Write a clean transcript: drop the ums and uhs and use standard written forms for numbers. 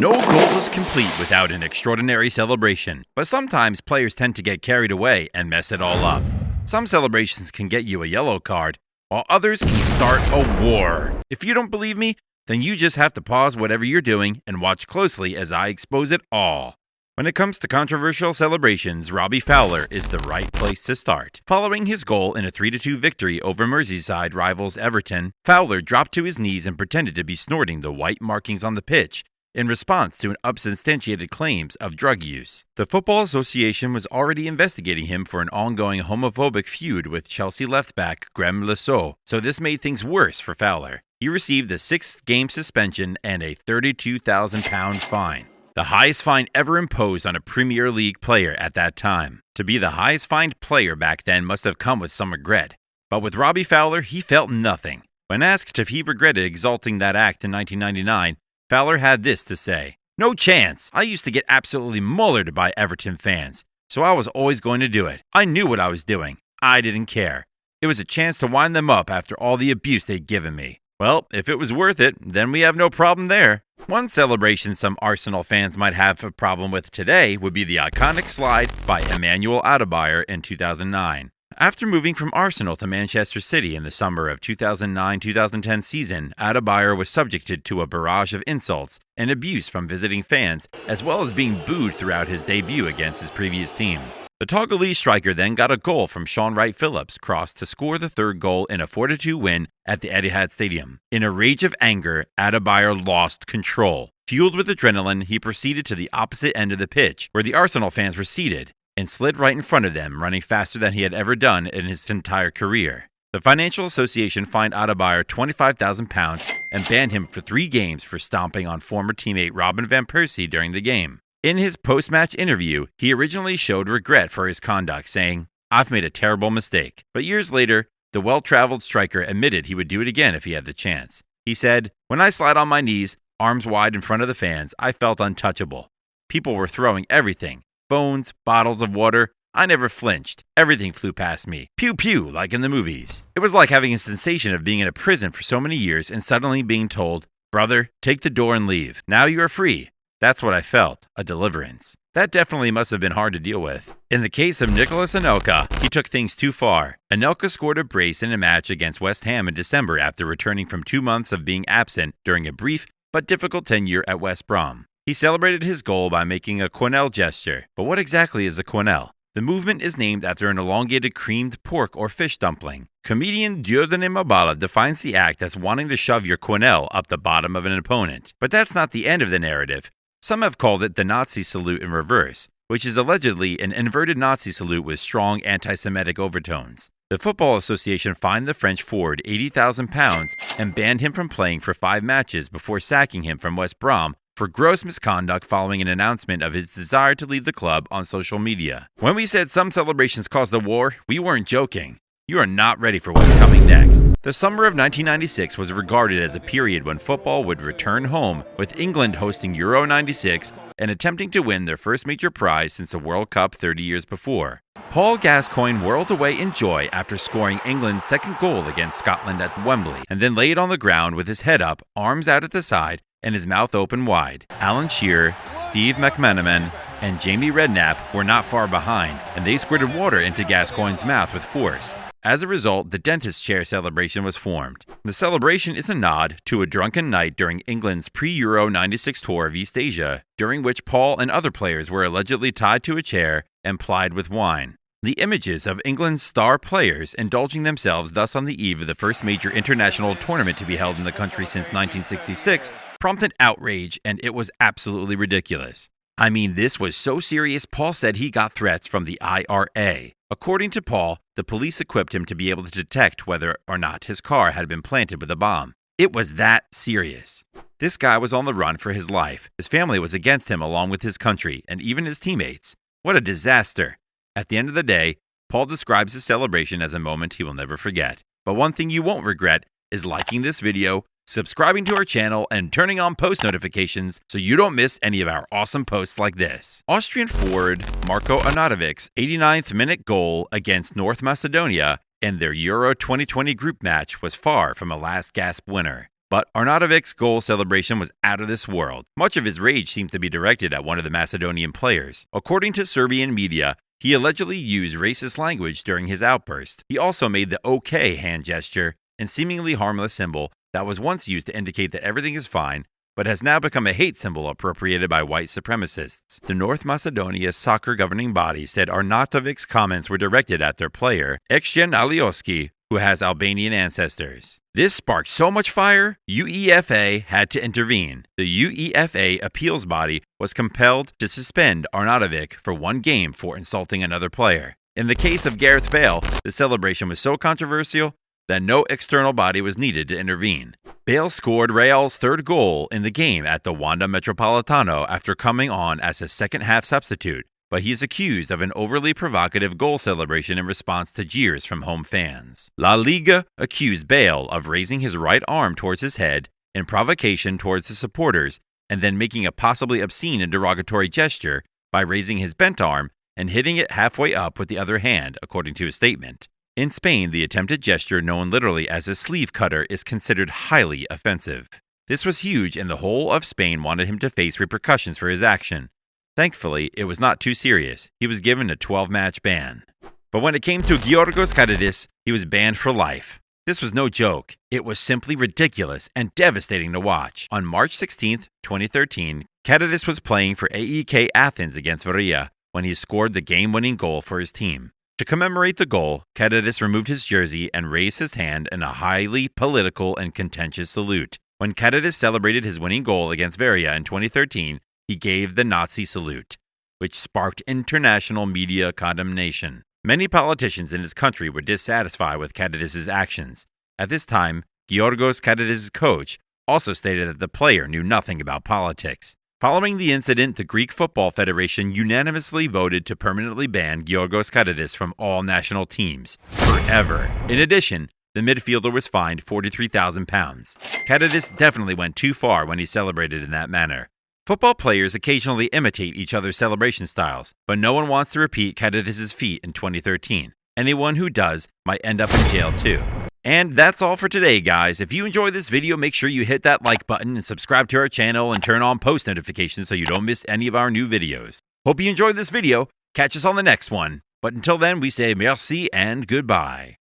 No goal is complete without an extraordinary celebration, but sometimes players tend to get carried away and mess it all up. Some celebrations can get you a yellow card, while others can start a war. If you don't believe me, then you just have to pause whatever you're doing and watch closely as I expose it all. When it comes to controversial celebrations, Robbie Fowler is the right place to start. Following his goal in a 3-2 victory over Merseyside rivals Everton, Fowler dropped to his knees and pretended to be snorting the white markings on the pitch in response to unsubstantiated claims of drug use. The Football Association was already investigating him for an ongoing homophobic feud with Chelsea left-back Graham Lasso, so this made things worse for Fowler. He received a 6-game suspension and a £32,000 fine, the highest fine ever imposed on a Premier League player at that time. To be the highest fined player back then must have come with some regret. But with Robbie Fowler, he felt nothing. When asked if he regretted exalting that act in 1999, Fowler had this to say: "No chance. I used to get absolutely mullered by Everton fans, so I was always going to do it. I knew what I was doing. I didn't care. It was a chance to wind them up after all the abuse they'd given me. Well, if it was worth it, then we have no problem there." One celebration some Arsenal fans might have a problem with today would be the iconic slide by Emmanuel Adebayor in 2009. After moving from Arsenal to Manchester City in the summer of 2009-2010 season, Adebayor was subjected to a barrage of insults and abuse from visiting fans, as well as being booed throughout his debut against his previous team. The Togolese striker then got a goal from Sean Wright-Phillips' cross to score the third goal in a 4-2 win at the Etihad Stadium. In a rage of anger, Adebayor lost control. Fueled with adrenaline, he proceeded to the opposite end of the pitch, where the Arsenal fans were seated, and slid right in front of them, running faster than he had ever done in his entire career. The Financial Association fined Adebayor £25,000 and banned him for 3 games for stomping on former teammate Robin van Persie during the game. In his post-match interview, he originally showed regret for his conduct, saying, "I've made a terrible mistake." But years later, the well-traveled striker admitted he would do it again if he had the chance. He said, "When I slid on my knees, arms wide in front of the fans, I felt untouchable. People were throwing everything. Phones, bottles of water. I never flinched. Everything flew past me. Pew pew, like in the movies." It was like having a sensation of being in a prison for so many years and suddenly being told, "Brother, take the door and leave. Now you are free." That's what I felt, a deliverance. That definitely must have been hard to deal with. In the case of Nicolas Anelka, he took things too far. Anelka scored a brace in a match against West Ham in December after returning from 2 months of being absent during a brief but difficult tenure at West Brom. He celebrated his goal by making a quenelle gesture. But what exactly is a quenelle? The movement is named after an elongated creamed pork or fish dumpling. Comedian Dieudonné Mabala defines the act as wanting to shove your quenelle up the bottom of an opponent. But that's not the end of the narrative. Some have called it the Nazi salute in reverse, which is allegedly an inverted Nazi salute with strong anti-Semitic overtones. The Football Association fined the French forward £80,000 and banned him from playing for 5 matches before sacking him from West Brom for gross misconduct following an announcement of his desire to leave the club on social media. When we said some celebrations caused a war, we weren't joking. You are not ready for what's coming next. The summer of 1996 was regarded as a period when football would return home, with England hosting Euro 96 and attempting to win their first major prize since the World Cup 30 years before. Paul Gascoigne whirled away in joy after scoring England's second goal against Scotland at Wembley, and then laid on the ground with his head up, arms out at the side, and his mouth open wide. Alan Shearer, Steve McManaman, and Jamie Redknapp were not far behind, and they squirted water into Gascoigne's mouth with force. As a result, the dentist chair celebration was formed. The celebration is a nod to a drunken night during England's pre-Euro 96 tour of East Asia, during which Paul and other players were allegedly tied to a chair and plied with wine. The images of England's star players indulging themselves thus on the eve of the first major international tournament to be held in the country since 1966 prompted outrage, and it was absolutely ridiculous. I mean, this was so serious, Paul said he got threats from the IRA. According to Paul, the police equipped him to be able to detect whether or not his car had been planted with a bomb. It was that serious. This guy was on the run for his life. His family was against him along with his country and even his teammates. What a disaster. At the end of the day, Paul describes his celebration as a moment he will never forget. But one thing you won't regret is liking this video, subscribing to our channel, and turning on post notifications so you don't miss any of our awesome posts like this. Austrian forward Marko Arnautovic's 89th minute goal against North Macedonia in their Euro 2020 group match was far from a last gasp winner. But Arnautovic's goal celebration was out of this world. Much of his rage seemed to be directed at one of the Macedonian players. According to Serbian media, he allegedly used racist language during his outburst. He also made the OK hand gesture, a seemingly harmless symbol that was once used to indicate that everything is fine, but has now become a hate symbol appropriated by white supremacists. The North Macedonia soccer governing body said Arnautovic's comments were directed at their player, Espn Alioski, who has Albanian ancestors. This sparked so much fire, UEFA had to intervene. The UEFA appeals body was compelled to suspend Arnautovic for 1 game for insulting another player. In the case of Gareth Bale, the celebration was so controversial that no external body was needed to intervene. Bale scored Real's 3rd goal in the game at the Wanda Metropolitano after coming on as a second-half substitute, but he is accused of an overly provocative goal celebration in response to jeers from home fans. La Liga accused Bale of raising his right arm towards his head in provocation towards the supporters and then making a possibly obscene and derogatory gesture by raising his bent arm and hitting it halfway up with the other hand, according to a statement. In Spain, the attempted gesture, known literally as a sleeve cutter, is considered highly offensive. This was huge, and the whole of Spain wanted him to face repercussions for his action. Thankfully, it was not too serious. He was given a 12-match ban. But when it came to Giorgos Karades, he was banned for life. This was no joke. It was simply ridiculous and devastating to watch. On March 16, 2013, Karades was playing for AEK Athens against Varia when he scored the game-winning goal for his team. To commemorate the goal, Karades removed his jersey and raised his hand in a highly political and contentious salute. When Karades celebrated his winning goal against Varia in 2013, he gave the Nazi salute, which sparked international media condemnation. Many politicians in his country were dissatisfied with Karades' actions. At this time, Giorgos Karades' coach also stated that the player knew nothing about politics. Following the incident, the Greek Football Federation unanimously voted to permanently ban Giorgos Karades from all national teams, forever. In addition, the midfielder was fined £43,000. Karades definitely went too far when he celebrated in that manner. Football players occasionally imitate each other's celebration styles, but no one wants to repeat Karades' feat in 2013. Anyone who does might end up in jail too. And that's all for today, guys. If you enjoyed this video, make sure you hit that like button and subscribe to our channel and turn on post notifications so you don't miss any of our new videos. Hope you enjoyed this video. Catch us on the next one. But until then, we say merci and goodbye.